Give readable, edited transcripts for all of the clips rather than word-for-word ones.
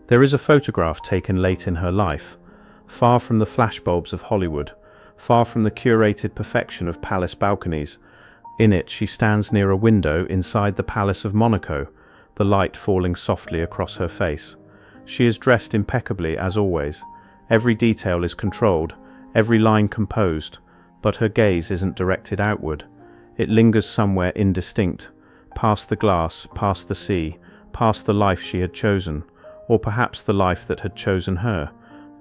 There is a photograph taken late in her life, far from the flashbulbs of Hollywood, far from the curated perfection of palace balconies. In it she stands near a window inside the Palace of Monaco, the light falling softly across her face. She is dressed impeccably as always. Every detail is controlled, every line composed, but her gaze isn't directed outward. It lingers somewhere indistinct, past the glass, past the sea, past the life she had chosen, or perhaps the life that had chosen her.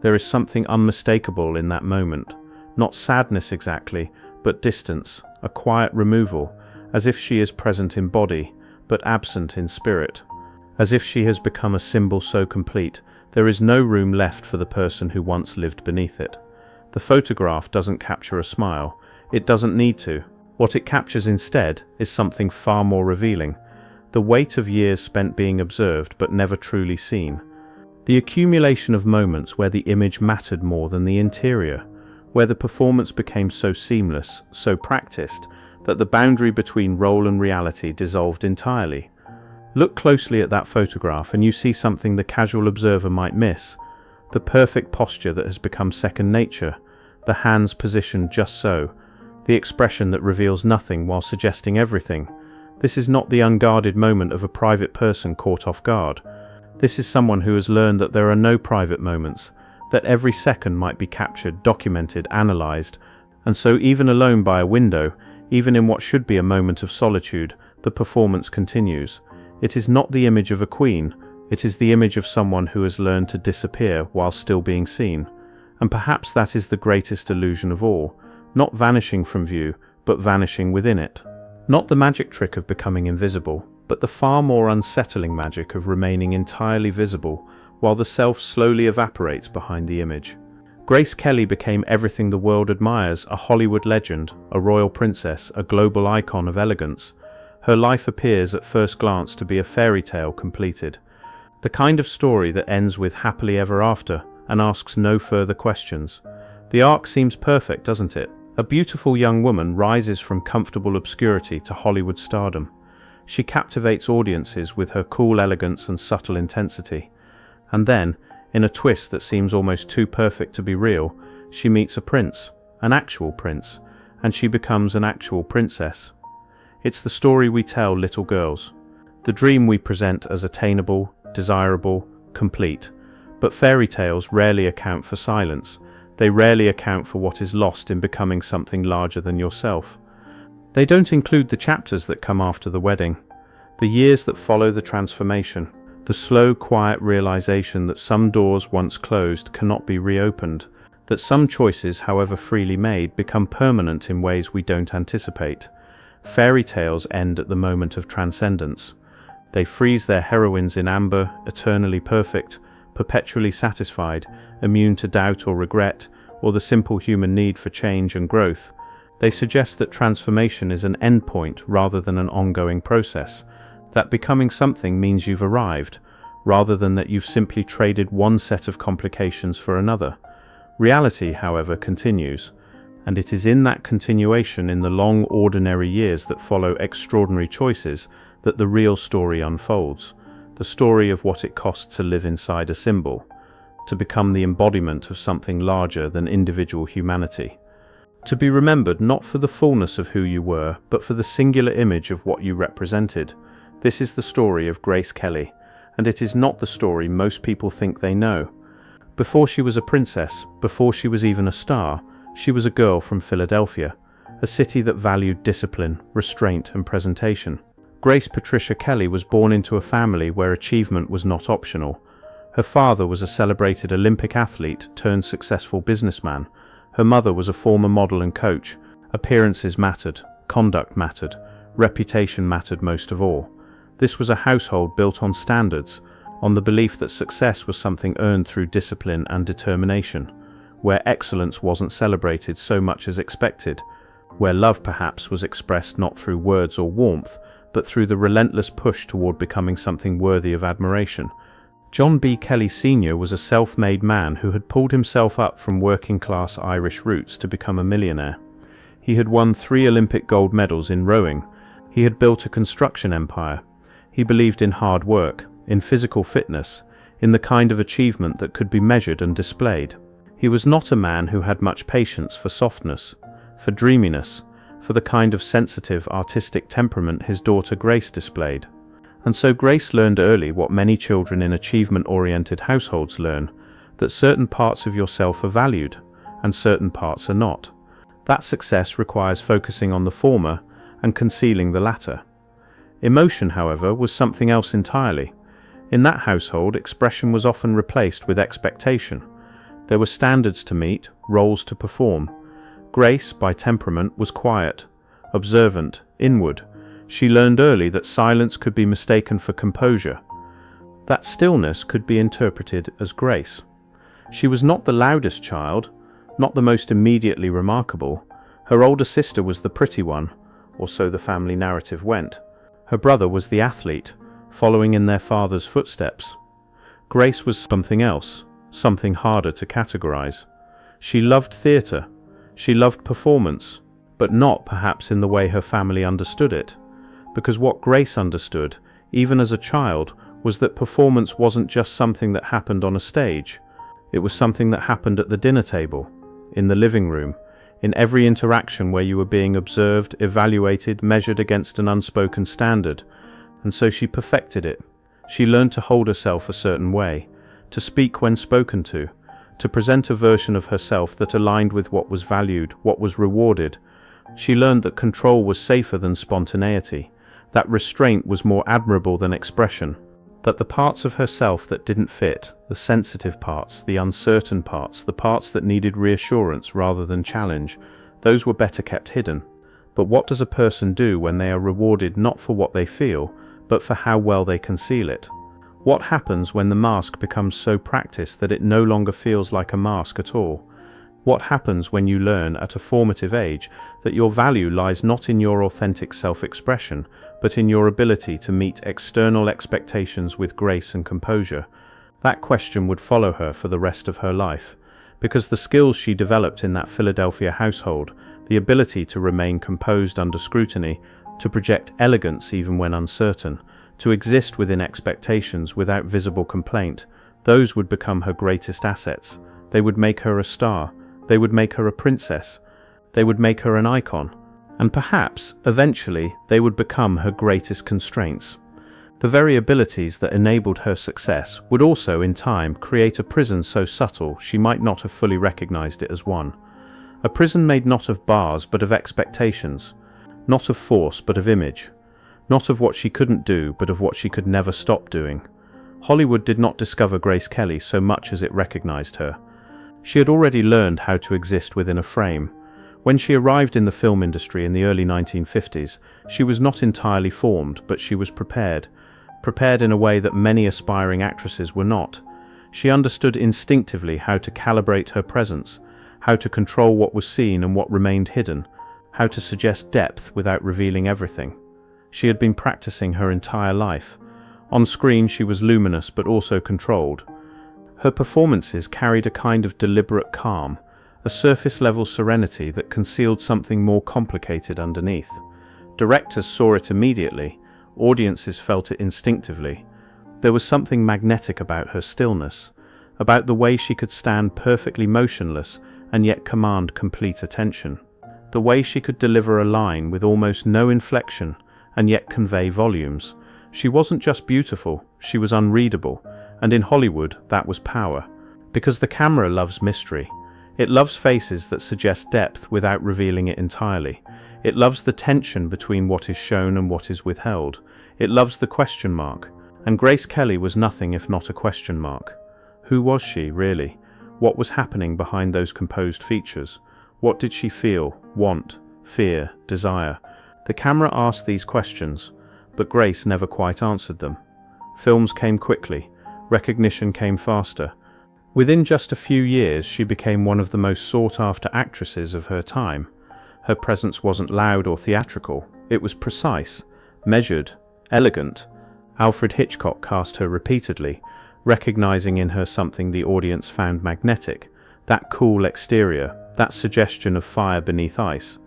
There is something unmistakable in that moment. Not sadness exactly, but distance, a quiet removal, as if she is present in body, but absent in spirit. As if she has become a symbol so complete, there is no room left for the person who once lived beneath it. The photograph doesn't capture a smile. It doesn't need to. What it captures instead is something far more revealing. The weight of years spent being observed but never truly seen. The accumulation of moments where the image mattered more than the interior, where the performance became so seamless, so practiced, that the boundary between role and reality dissolved entirely. Look closely at that photograph and you see something the casual observer might miss. The perfect posture that has become second nature, the hands positioned just so, the expression that reveals nothing while suggesting everything. This is not the unguarded moment of a private person caught off guard. This is someone who has learned that there are no private moments, that every second might be captured, documented, analyzed, and so even alone by a window, even in what should be a moment of solitude, the performance continues. It is not the image of a queen, it is the image of someone who has learned to disappear while still being seen. And perhaps that is the greatest illusion of all, not vanishing from view, but vanishing within it. Not the magic trick of becoming invisible, but the far more unsettling magic of remaining entirely visible, while the self slowly evaporates behind the image. Grace Kelly became everything the world admires, a Hollywood legend, a royal princess, a global icon of elegance. Her life appears at first glance to be a fairy tale completed. The kind of story that ends with happily ever after and asks no further questions. The arc seems perfect, doesn't it? A beautiful young woman rises from comfortable obscurity to Hollywood stardom. She captivates audiences with her cool elegance and subtle intensity. And then, in a twist that seems almost too perfect to be real, she meets a prince, an actual prince, and she becomes an actual princess. It's the story we tell little girls, the dream we present as attainable, desirable, complete. But fairy tales rarely account for silence. They rarely account for what is lost in becoming something larger than yourself. They don't include the chapters that come after the wedding, the years that follow the transformation, the slow, quiet realization that some doors once closed cannot be reopened, that some choices, however freely made, become permanent in ways we don't anticipate. Fairy tales end at the moment of transcendence. They freeze their heroines in amber, eternally perfect, perpetually satisfied, immune to doubt or regret, or the simple human need for change and growth. They suggest that transformation is an endpoint rather than an ongoing process, that becoming something means you've arrived, rather than that you've simply traded one set of complications for another. Reality, however, continues, and it is in that continuation in the long, ordinary years that follow extraordinary choices that the real story unfolds. The story of what it costs to live inside a symbol, to become the embodiment of something larger than individual humanity. To be remembered not for the fullness of who you were, but for the singular image of what you represented. This is the story of Grace Kelly, and it is not the story most people think they know. Before she was a princess, before she was even a star, she was a girl from Philadelphia, a city that valued discipline, restraint, and presentation. Grace Patricia Kelly was born into a family where achievement was not optional. Her father was a celebrated Olympic athlete turned successful businessman. Her mother was a former model and coach. Appearances mattered, conduct mattered, reputation mattered most of all. This was a household built on standards, on the belief that success was something earned through discipline and determination, where excellence wasn't celebrated so much as expected, where love perhaps was expressed not through words or warmth, but through the relentless push toward becoming something worthy of admiration. John B. Kelly Sr. was a self-made man who had pulled himself up from working-class Irish roots to become a millionaire. He had won 3 Olympic gold medals in rowing. He had built a construction empire. He believed in hard work, in physical fitness, in the kind of achievement that could be measured and displayed. He was not a man who had much patience for softness, for dreaminess, for the kind of sensitive, artistic temperament his daughter Grace displayed. And so Grace learned early what many children in achievement-oriented households learn, that certain parts of yourself are valued, and certain parts are not. That success requires focusing on the former and concealing the latter. Emotion, however, was something else entirely. In that household, expression was often replaced with expectation. There were standards to meet, roles to perform. Grace, by temperament, was quiet, observant, inward. She learned early that silence could be mistaken for composure. That stillness could be interpreted as grace. She was not the loudest child, not the most immediately remarkable. Her older sister was the pretty one, or so the family narrative went. Her brother was the athlete, following in their father's footsteps. Grace was something else, something harder to categorize. She loved theater. She loved performance, but not perhaps in the way her family understood it. Because what Grace understood, even as a child, was that performance wasn't just something that happened on a stage. It was something that happened at the dinner table, in the living room, in every interaction where you were being observed, evaluated, measured against an unspoken standard. And so she perfected it. She learned to hold herself a certain way, to speak when spoken to present a version of herself that aligned with what was valued, what was rewarded. She learned that control was safer than spontaneity, that restraint was more admirable than expression, that the parts of herself that didn't fit, the sensitive parts, the uncertain parts, the parts that needed reassurance rather than challenge, those were better kept hidden. But what does a person do when they are rewarded not for what they feel, but for how well they conceal it? What happens when the mask becomes so practiced that it no longer feels like a mask at all? What happens when you learn at a formative age that your value lies not in your authentic self-expression, but in your ability to meet external expectations with grace and composure? That question would follow her for the rest of her life, because the skills she developed in that Philadelphia household, the ability to remain composed under scrutiny, to project elegance even when uncertain, to exist within expectations without visible complaint, those would become her greatest assets. They would make her a star. They would make her a princess. They would make her an icon. And perhaps, eventually, they would become her greatest constraints. The very abilities that enabled her success would also, in time, create a prison so subtle she might not have fully recognized it as one. A prison made not of bars but of expectations, not of force but of image, not of what she couldn't do but of what she could never stop doing. Hollywood did not discover Grace Kelly so much as it recognized her. She had already learned how to exist within a frame. When she arrived in the film industry in the early 1950s, she was not entirely formed, but she was prepared in a way that many aspiring actresses were not. She understood instinctively how to calibrate her presence, how to control what was seen and what remained hidden, how to suggest depth without revealing everything. She had been practicing her entire life. On screen she was luminous but also controlled. Her performances carried a kind of deliberate calm, a surface-level serenity that concealed something more complicated underneath. Directors saw it immediately, audiences felt it instinctively. There was something magnetic about her stillness, about the way she could stand perfectly motionless and yet command complete attention. The way she could deliver a line with almost no inflection and yet convey volumes. She wasn't just beautiful, she was unreadable, and in Hollywood that was power. Because the camera loves mystery. It loves faces that suggest depth without revealing it entirely. It loves the tension between what is shown and what is withheld. It loves the question mark. And Grace Kelly was nothing if not a question mark. Who was she, really? What was happening behind those composed features? What did she feel, want, fear, desire? The camera asked these questions, but Grace never quite answered them. Films came quickly. Recognition came faster. Within just a few years, she became one of the most sought-after actresses of her time. Her presence wasn't loud or theatrical. It was precise, measured, elegant. Alfred Hitchcock cast her repeatedly, recognizing in her something the audience found magnetic, that cool exterior, that suggestion of fire beneath ice.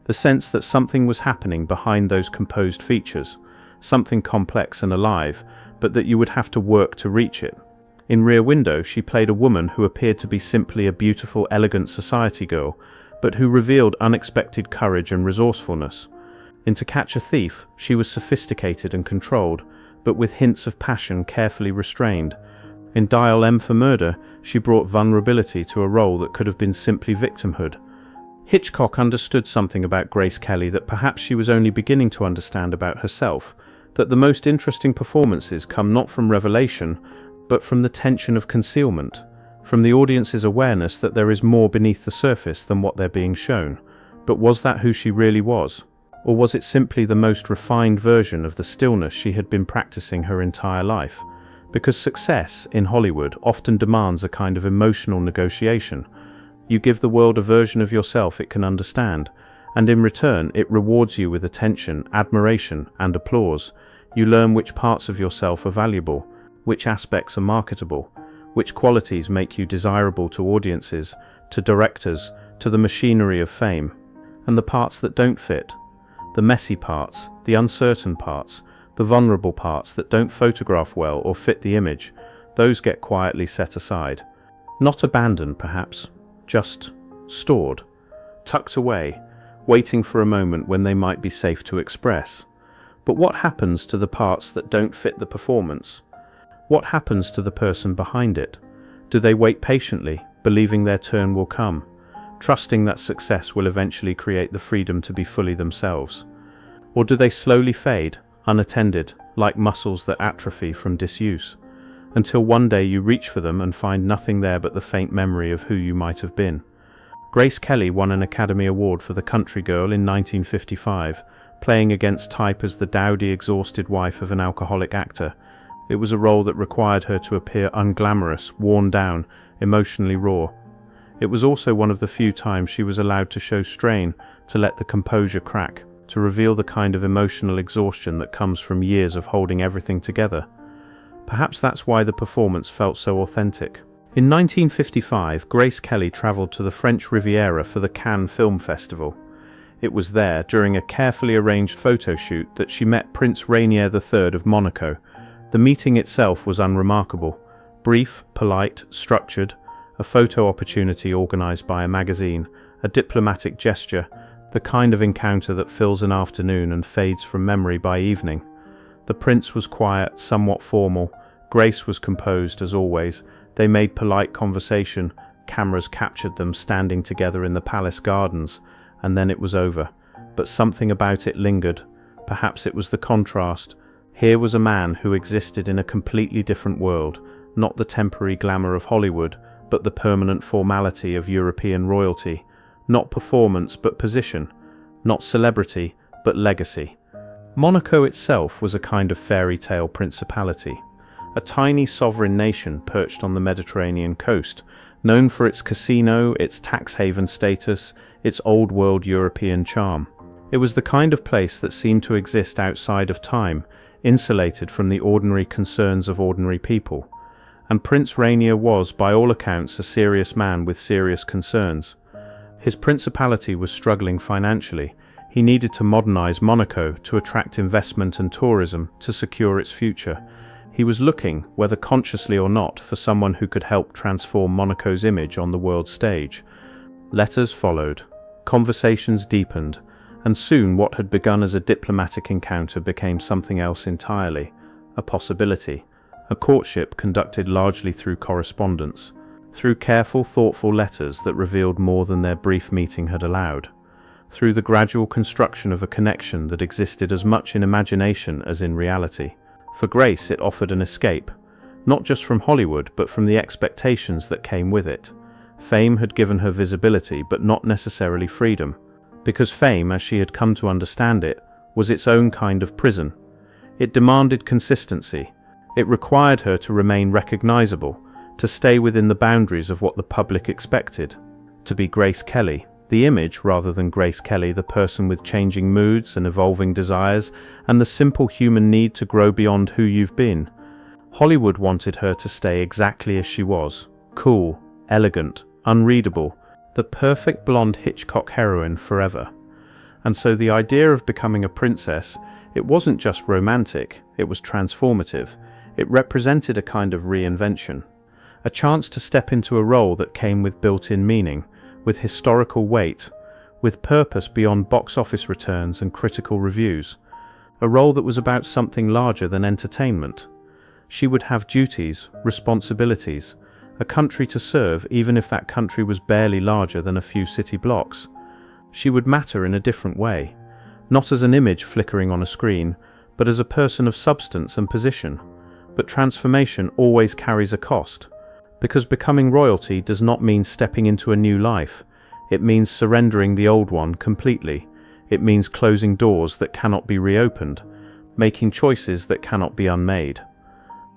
The sense that something was happening behind those composed features, something complex and alive, but that you would have to work to reach it. In Rear Window, she played a woman who appeared to be simply a beautiful, elegant society girl, but who revealed unexpected courage and resourcefulness. In To Catch a Thief, she was sophisticated and controlled, but with hints of passion carefully restrained. In Dial M for Murder, she brought vulnerability to a role that could have been simply victimhood. Hitchcock understood something about Grace Kelly that perhaps she was only beginning to understand about herself, that the most interesting performances come not from revelation, but from the tension of concealment, from the audience's awareness that there is more beneath the surface than what they're being shown. But was that who she really was? Or was it simply the most refined version of the stillness she had been practicing her entire life? Because success in Hollywood often demands a kind of emotional negotiation. You give the world a version of yourself it can understand, and in return it rewards you with attention, admiration, and applause. You learn which parts of yourself are valuable, which aspects are marketable, which qualities make you desirable to audiences, to directors, to the machinery of fame. And the parts that don't fit, the messy parts, the uncertain parts, the vulnerable parts that don't photograph well or fit the image, those get quietly set aside. Not abandoned, perhaps, just stored, tucked away, waiting for a moment when they might be safe to express. But what happens to the parts that don't fit the performance? What happens to the person behind it? Do they wait patiently, believing their turn will come, trusting that success will eventually create the freedom to be fully themselves? Or do they slowly fade, unattended, like muscles that atrophy from disuse, until one day you reach for them and find nothing there but the faint memory of who you might have been? Grace Kelly won an Academy Award for The Country Girl in 1955, playing against type as the dowdy, exhausted wife of an alcoholic actor. It was a role that required her to appear unglamorous, worn down, emotionally raw. It was also one of the few times she was allowed to show strain, to let the composure crack, to reveal the kind of emotional exhaustion that comes from years of holding everything together. Perhaps that's why the performance felt so authentic. In 1955, Grace Kelly traveled to the French Riviera for the Cannes Film Festival. It was there, during a carefully arranged photo shoot, that she met Prince Rainier III of Monaco. The meeting itself was unremarkable. Brief, polite, structured, a photo opportunity organized by a magazine, a diplomatic gesture, the kind of encounter that fills an afternoon and fades from memory by evening. The prince was quiet, somewhat formal. Grace was composed, as always. They made polite conversation. Cameras captured them standing together in the palace gardens, and then it was over. But something about it lingered. Perhaps it was the contrast. Here was a man who existed in a completely different world, not the temporary glamour of Hollywood, but the permanent formality of European royalty, not performance but position, not celebrity but legacy. Monaco itself was a kind of fairy tale principality, a tiny sovereign nation perched on the Mediterranean coast, known for its casino, its tax haven status, its old world European charm. It was the kind of place that seemed to exist outside of time, insulated from the ordinary concerns of ordinary people. And Prince Rainier was, by all accounts, a serious man with serious concerns. His principality was struggling financially. He needed to modernize Monaco, to attract investment and tourism, to secure its future. He was looking, whether consciously or not, for someone who could help transform Monaco's image on the world stage. Letters followed. Conversations deepened. And soon what had begun as a diplomatic encounter became something else entirely, a possibility, a courtship conducted largely through correspondence, through careful, thoughtful letters that revealed more than their brief meeting had allowed, through the gradual construction of a connection that existed as much in imagination as in reality. For Grace, it offered an escape, not just from Hollywood, but from the expectations that came with it. Fame had given her visibility, but not necessarily freedom. Because fame, as she had come to understand it, was its own kind of prison. It demanded consistency. It required her to remain recognizable, to stay within the boundaries of what the public expected. To be Grace Kelly, the image rather than Grace Kelly, the person with changing moods and evolving desires, and the simple human need to grow beyond who you've been. Hollywood wanted her to stay exactly as she was, cool, elegant, unreadable, the perfect blonde Hitchcock heroine forever. And so the idea of becoming a princess, it wasn't just romantic, it was transformative. It represented a kind of reinvention. a chance to step into a role that came with built-in meaning, with historical weight, with purpose beyond box office returns and critical reviews. A role that was about something larger than entertainment. She would have duties, responsibilities, a country to serve even if that country was barely larger than a few city blocks. She would matter in a different way, not as an image flickering on a screen, but as a person of substance and position. But transformation always carries a cost, because becoming royalty does not mean stepping into a new life. It means surrendering the old one completely. It means closing doors that cannot be reopened, making choices that cannot be unmade.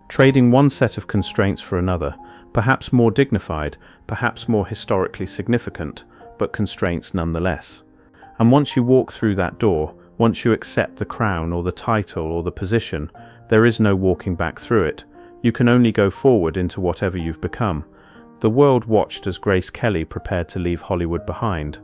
Trading one set of constraints for another, perhaps more dignified, perhaps more historically significant, but constraints nonetheless. And once you walk through that door, once you accept the crown or the title or the position, there is no walking back through it. You can only go forward into whatever you've become. The world watched as Grace Kelly prepared to leave Hollywood behind.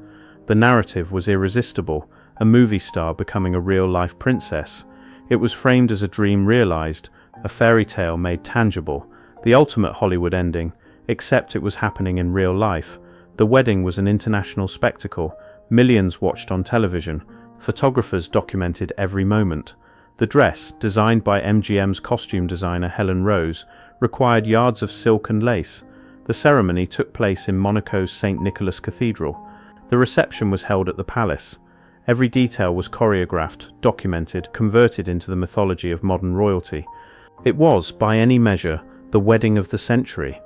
The narrative was irresistible, a movie star becoming a real-life princess. It was framed as a dream realized, a fairy tale made tangible, the ultimate Hollywood ending, except it was happening in real life. The wedding was an international spectacle. Millions watched on television. Photographers documented every moment. The dress, designed by MGM's costume designer Helen Rose, required yards of silk and lace. The ceremony took place in Monaco's St. Nicholas Cathedral. The reception was held at the palace. Every detail was choreographed, documented, converted into the mythology of modern royalty. It was, by any measure, the wedding of the century.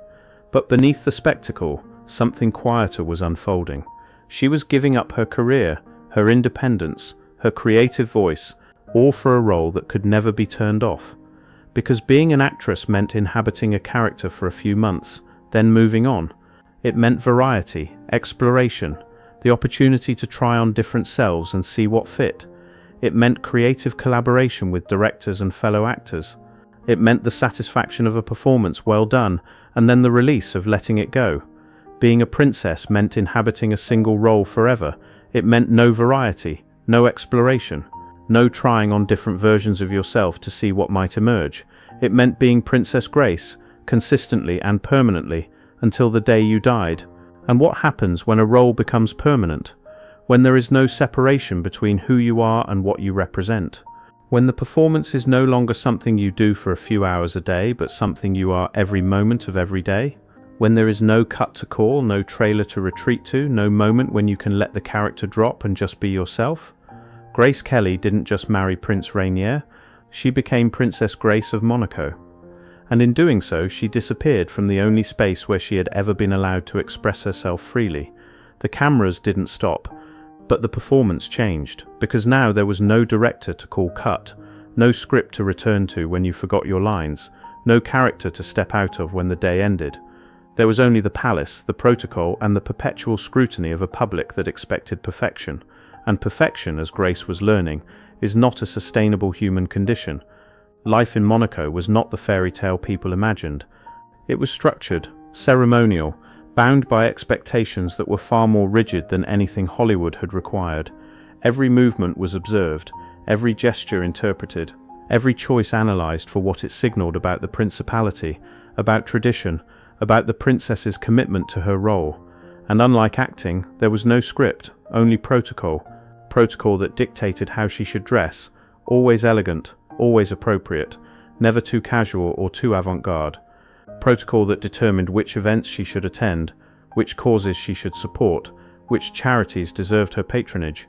But beneath the spectacle, something quieter was unfolding. She was giving up her career, her independence, her creative voice, all for a role that could never be turned off. Because being an actress meant inhabiting a character for a few months, then moving on. It meant variety, exploration, the opportunity to try on different selves and see what fit. It meant creative collaboration with directors and fellow actors. It meant the satisfaction of a performance well done, and then the release of letting it go. Being a princess meant inhabiting a single role forever. It meant no variety, no exploration, no trying on different versions of yourself to see what might emerge. It meant being Princess Grace, consistently and permanently, until the day you died. And what happens when a role becomes permanent? When there is no separation between who you are and what you represent? When the performance is no longer something you do for a few hours a day, but something you are every moment of every day? When there is no cut to call, no trailer to retreat to, no moment when you can let the character drop and just be yourself? Grace Kelly didn't just marry Prince Rainier, she became Princess Grace of Monaco. And in doing so, she disappeared from the only space where she had ever been allowed to express herself freely. The cameras didn't stop, but the performance changed, because now there was no director to call cut, no script to return to when you forgot your lines, no character to step out of when the day ended. There was only the palace, the protocol, and the perpetual scrutiny of a public that expected perfection. And perfection, as Grace was learning, is not a sustainable human condition. Life in Monaco was not the fairy tale people imagined. It was structured, ceremonial, bound by expectations that were far more rigid than anything Hollywood had required. Every movement was observed, every gesture interpreted, every choice analyzed for what it signaled about the principality, about tradition, about the princess's commitment to her role. And unlike acting, there was no script, only protocol that dictated how she should dress, always elegant, always appropriate, never too casual or too avant-garde. Protocol that determined which events she should attend, which causes she should support, which charities deserved her patronage.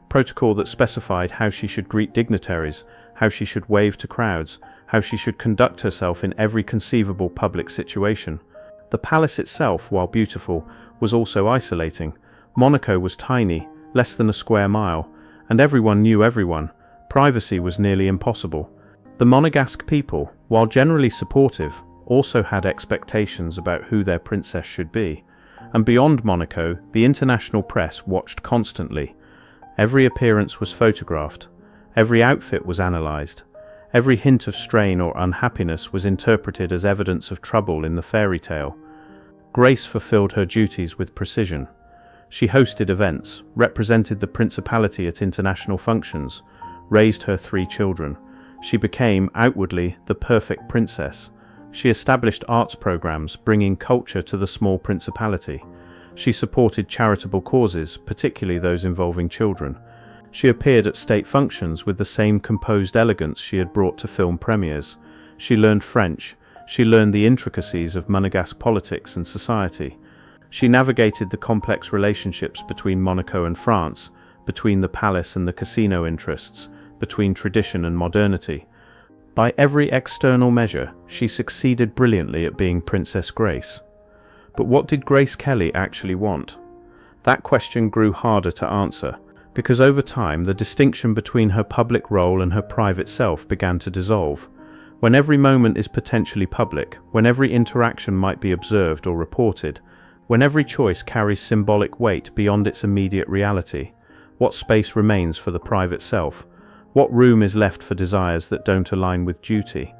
Protocol that specified how she should greet dignitaries, how she should wave to crowds, how she should conduct herself in every conceivable public situation. The palace itself, while beautiful, was also isolating. Monaco was tiny, less than a square mile, and everyone knew everyone. Privacy was nearly impossible. The Monegasque people, while generally supportive, also had expectations about who their princess should be. And beyond Monaco, the international press watched constantly. Every appearance was photographed. Every outfit was analyzed. Every hint of strain or unhappiness was interpreted as evidence of trouble in the fairy tale. Grace fulfilled her duties with precision. She hosted events, represented the principality at international functions, raised her 3 children. She became, outwardly, the perfect princess. She established arts programs, bringing culture to the small principality. She supported charitable causes, particularly those involving children. She appeared at state functions with the same composed elegance she had brought to film premieres. She learned French. She learned the intricacies of Monegasque politics and society. She navigated the complex relationships between Monaco and France, between the palace and the casino interests, between tradition and modernity. By every external measure, she succeeded brilliantly at being Princess Grace. But what did Grace Kelly actually want? That question grew harder to answer, because over time the distinction between her public role and her private self began to dissolve. When every moment is potentially public, when every interaction might be observed or reported, when every choice carries symbolic weight beyond its immediate reality, what space remains for the private self? What room is left for desires that don't align with duty?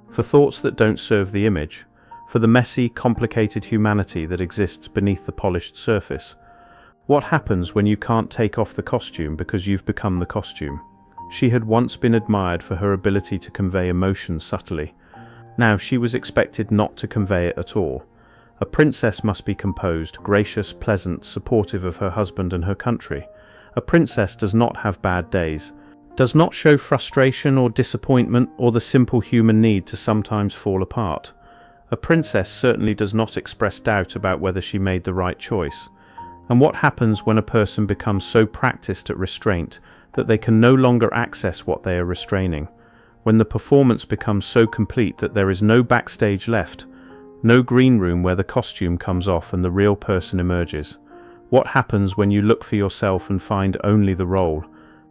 For thoughts that don't serve the image? For the messy, complicated humanity that exists beneath the polished surface? What happens when you can't take off the costume because you've become the costume? She had once been admired for her ability to convey emotion subtly. Now she was expected not to convey it at all. A princess must be composed, gracious, pleasant, supportive of her husband and her country. A princess does not have bad days, does not show frustration or disappointment or the simple human need to sometimes fall apart. A princess certainly does not express doubt about whether she made the right choice. And what happens when a person becomes so practiced at restraint that they can no longer access what they are restraining? When the performance becomes so complete that there is no backstage left, no green room where the costume comes off and the real person emerges? What happens when you look for yourself and find only the role?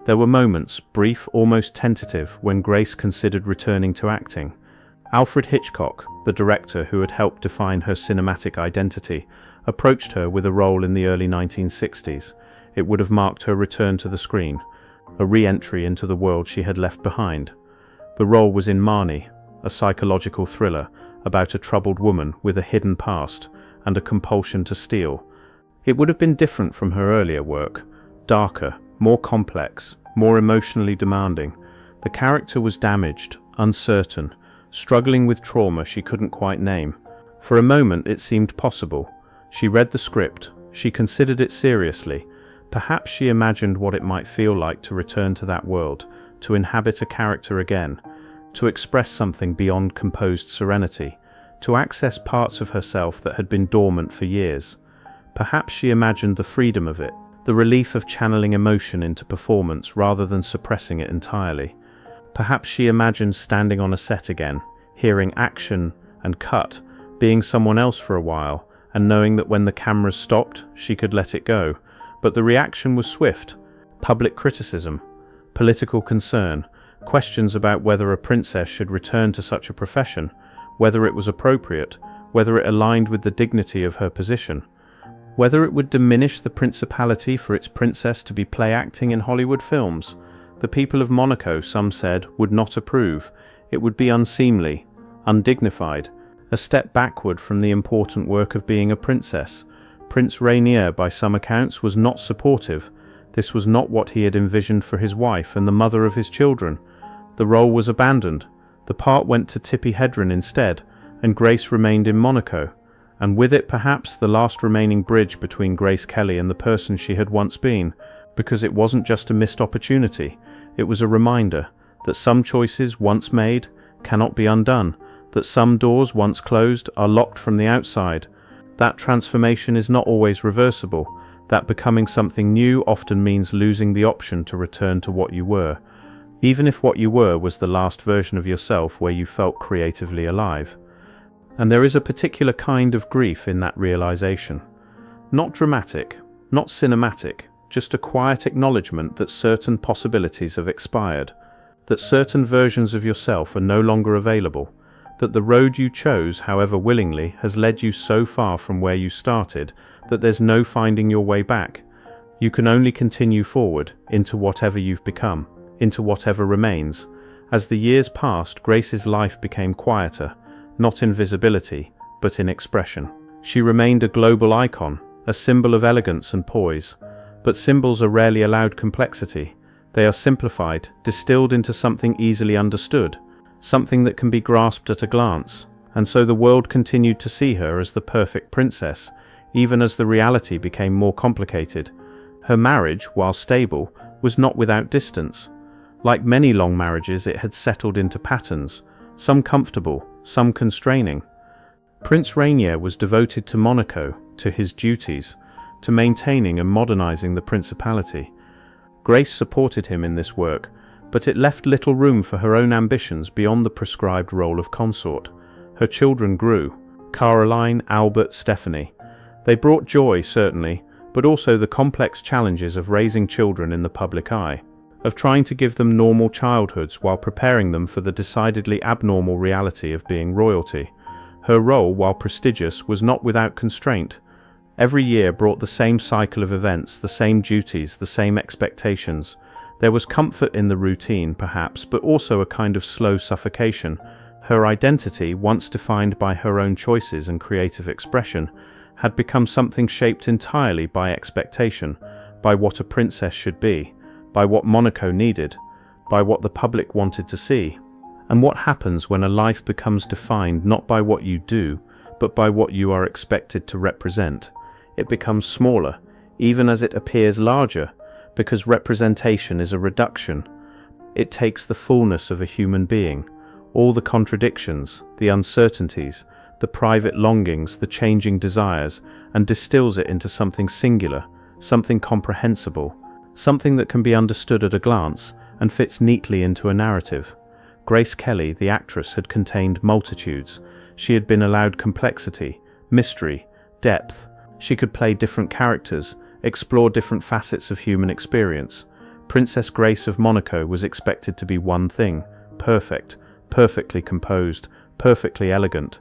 There were moments, brief, almost tentative, when Grace considered returning to acting. Alfred Hitchcock, the director who had helped define her cinematic identity, approached her with a role in the early 1960s. It would have marked her return to the screen, a re-entry into the world she had left behind. The role was in Marnie, a psychological thriller about a troubled woman with a hidden past and a compulsion to steal. It would have been different from her earlier work, darker, more complex, more emotionally demanding. The character was damaged, uncertain, struggling with trauma she couldn't quite name. For a moment it seemed possible. She read the script, she considered it seriously. Perhaps she imagined what it might feel like to return to that world, to inhabit a character again, to express something beyond composed serenity, to access parts of herself that had been dormant for years. Perhaps she imagined the freedom of it, the relief of channeling emotion into performance rather than suppressing it entirely. Perhaps she imagined standing on a set again, hearing action and cut, being someone else for a while, and knowing that when the cameras stopped, she could let it go. But the reaction was swift. Public criticism, political concern, questions about whether a princess should return to such a profession, whether it was appropriate, whether it aligned with the dignity of her position, whether it would diminish the principality for its princess to be play-acting in Hollywood films. The people of Monaco, some said, would not approve. It would be unseemly, undignified, a step backward from the important work of being a princess. Prince Rainier, by some accounts, was not supportive. This was not what he had envisioned for his wife and the mother of his children. The role was abandoned. The part went to Tippi Hedren instead, and Grace remained in Monaco. And with it perhaps the last remaining bridge between Grace Kelly and the person she had once been, because it wasn't just a missed opportunity, it was a reminder that some choices once made cannot be undone, that some doors once closed are locked from the outside, that transformation is not always reversible, that becoming something new often means losing the option to return to what you were, even if what you were was the last version of yourself where you felt creatively alive. And there is a particular kind of grief in that realization. Not dramatic, not cinematic, just a quiet acknowledgement that certain possibilities have expired, that certain versions of yourself are no longer available, that the road you chose, however willingly, has led you so far from where you started that there's no finding your way back. You can only continue forward, into whatever you've become, into whatever remains. As the years passed, Grace's life became quieter, not in visibility, but in expression. She remained a global icon, a symbol of elegance and poise. But symbols are rarely allowed complexity. They are simplified, distilled into something easily understood, something that can be grasped at a glance. and so the world continued to see her as the perfect princess, even as the reality became more complicated. Her marriage, while stable, was not without distance. Like many long marriages, it had settled into patterns, some comfortable, some constraining. Prince Rainier was devoted to Monaco, to his duties, to maintaining and modernizing the principality. Grace supported him in this work, but it left little room for her own ambitions beyond the prescribed role of consort. Her children grew: Caroline, Albert, Stephanie. They brought joy, certainly, but also the complex challenges of raising children in the public eye, of trying to give them normal childhoods while preparing them for the decidedly abnormal reality of being royalty. Her role, while prestigious, was not without constraint. Every year brought the same cycle of events, the same duties, the same expectations. There was comfort in the routine, perhaps, but also a kind of slow suffocation. Her identity, once defined by her own choices and creative expression, had become something shaped entirely by expectation, by what a princess should be, by what Monaco needed, by what the public wanted to see. And what happens when a life becomes defined not by what you do, but by what you are expected to represent? It becomes smaller, even as it appears larger, because representation is a reduction. It takes the fullness of a human being, all the contradictions, the uncertainties, the private longings, the changing desires, and distills it into something singular, something comprehensible, something that can be understood at a glance and fits neatly into a narrative. Grace Kelly, the actress, had contained multitudes. She had been allowed complexity, mystery, depth. She could play different characters, explore different facets of human experience. Princess Grace of Monaco was expected to be one thing: perfect, perfectly composed, perfectly elegant,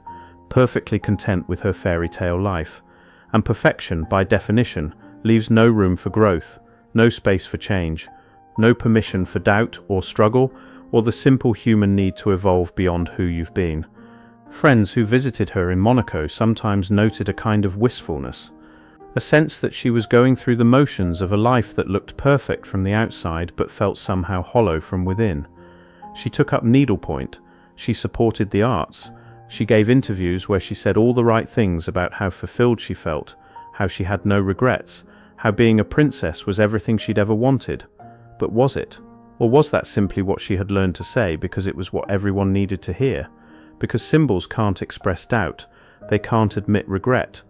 perfectly content with her fairy tale life. And perfection, by definition, leaves no room for growth, no space for change, no permission for doubt or struggle, or the simple human need to evolve beyond who you've been. Friends who visited her in Monaco sometimes noted a kind of wistfulness, a sense that she was going through the motions of a life that looked perfect from the outside but felt somehow hollow from within. She took up needlepoint, she supported the arts, she gave interviews where she said all the right things about how fulfilled she felt, how she had no regrets, how being a princess was everything she'd ever wanted. But was it? Or was that simply what she had learned to say because it was what everyone needed to hear? Because symbols can't express doubt, they can't admit regret,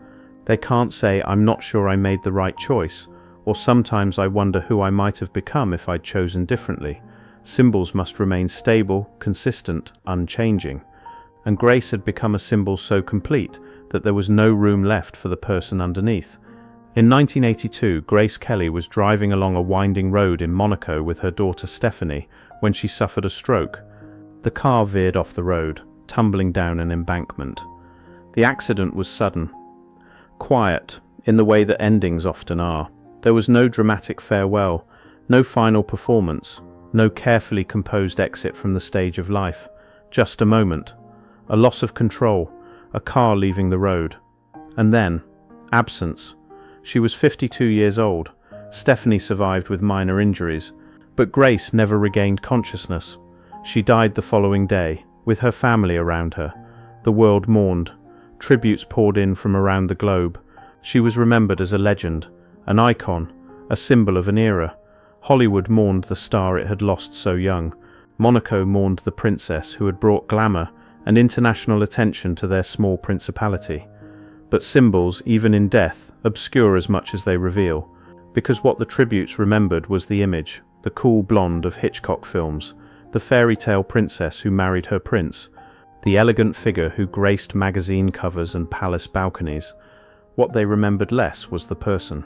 they can't say, "I'm not sure I made the right choice," or "sometimes I wonder who I might have become if I'd chosen differently." Symbols must remain stable, consistent, unchanging. And Grace had become a symbol so complete that there was no room left for the person underneath. In 1982, Grace Kelly was driving along a winding road in Monaco with her daughter Stephanie when she suffered a stroke. The car veered off the road, tumbling down an embankment. The accident was sudden, quiet, in the way that endings often are. There was no dramatic farewell, no final performance, no carefully composed exit from the stage of life. Just a moment, a loss of control, a car leaving the road. And then, absence. She was 52 years old. Stephanie survived with minor injuries, but Grace never regained consciousness. She died the following day, with her family around her. The world mourned. Tributes poured in from around the globe. She was remembered as a legend, an icon, a symbol of an era. Hollywood mourned the star it had lost so young. Monaco mourned the princess who had brought glamour and international attention to their small principality. But symbols, even in death, obscure as much as they reveal, because what the tributes remembered was the image, the cool blonde of Hitchcock films, the fairy tale princess who married her prince, the elegant figure who graced magazine covers and palace balconies. What they remembered less was the person.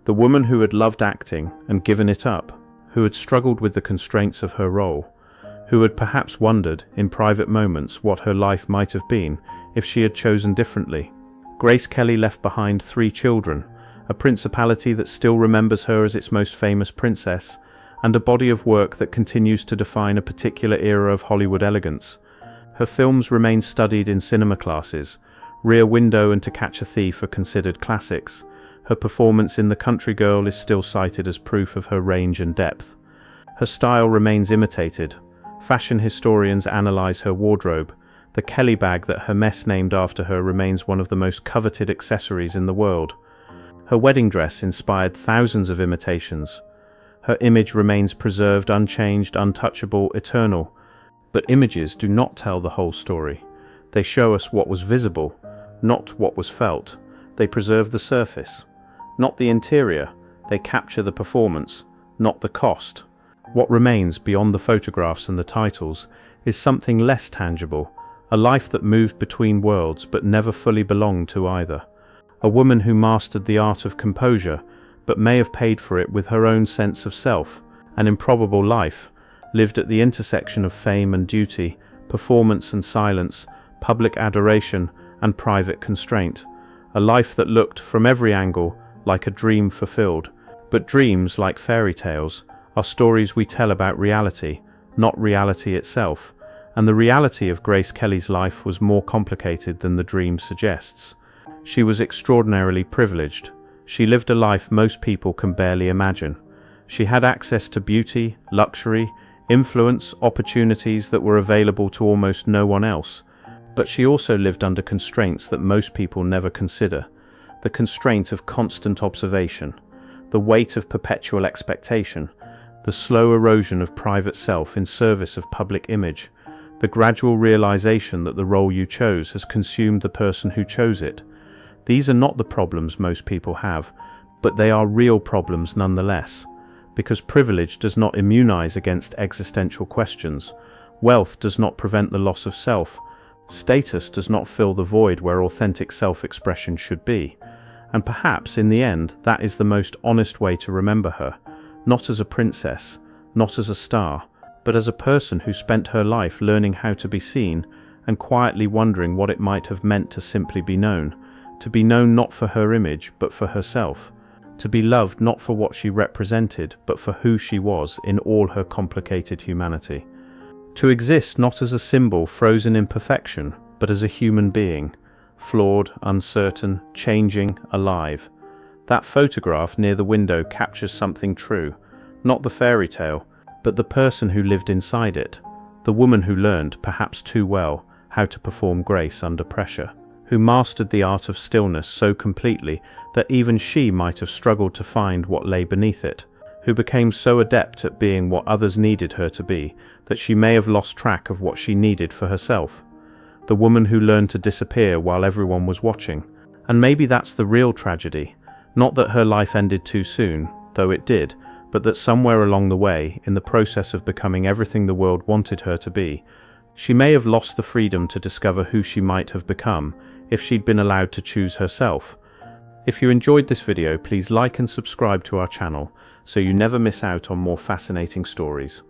The woman who had loved acting and given it up, who had struggled with the constraints of her role, who had perhaps wondered, in private moments, what her life might have been if she had chosen differently. Grace Kelly left behind 3 children, a principality that still remembers her as its most famous princess, and a body of work that continues to define a particular era of Hollywood elegance. Her films remain studied in cinema classes. Rear Window and To Catch a Thief are considered classics. Her performance in The Country Girl is still cited as proof of her range and depth. Her style remains imitated. Fashion historians analyze her wardrobe. The Kelly bag that Hermès named after her remains one of the most coveted accessories in the world. Her wedding dress inspired thousands of imitations. Her image remains preserved, unchanged, untouchable, eternal. But images do not tell the whole story. They show us what was visible, not what was felt. They preserve the surface, not the interior. They capture the performance, not the cost. What remains beyond the photographs and the titles is something less tangible, a life that moved between worlds but never fully belonged to either. A woman who mastered the art of composure, but may have paid for it with her own sense of self. An improbable life, lived at the intersection of fame and duty, performance and silence, public adoration and private constraint. A life that looked, from every angle, like a dream fulfilled. But dreams, like fairy tales, are stories we tell about reality, not reality itself. And the reality of Grace Kelly's life was more complicated than the dream suggests. She was extraordinarily privileged. She lived a life most people can barely imagine. She had access to beauty, luxury, influence, opportunities that were available to almost no one else. But she also lived under constraints that most people never consider. The constraint of constant observation, the weight of perpetual expectation, the slow erosion of private self in service of public image, the gradual realization that the role you chose has consumed the person who chose it. These are not the problems most people have, but they are real problems nonetheless. Because privilege does not immunize against existential questions. Wealth does not prevent the loss of self. Status does not fill the void where authentic self-expression should be. And perhaps, in the end, that is the most honest way to remember her. Not as a princess, not as a star, but as a person who spent her life learning how to be seen and quietly wondering what it might have meant to simply be known. To be known not for her image, but for herself. To be loved not for what she represented, but for who she was in all her complicated humanity. To exist not as a symbol frozen in perfection, but as a human being, flawed, uncertain, changing, alive. That photograph near the window captures something true, not the fairy tale, but the person who lived inside it, the woman who learned, perhaps too well, how to perform grace under pressure, who mastered the art of stillness so completely that even she might have struggled to find what lay beneath it, who became so adept at being what others needed her to be that she may have lost track of what she needed for herself. The woman who learned to disappear while everyone was watching. And maybe that's the real tragedy. Not that her life ended too soon, though it did, but that somewhere along the way, in the process of becoming everything the world wanted her to be, she may have lost the freedom to discover who she might have become if she'd been allowed to choose herself. If you enjoyed this video, please like and subscribe to our channel so you never miss out on more fascinating stories.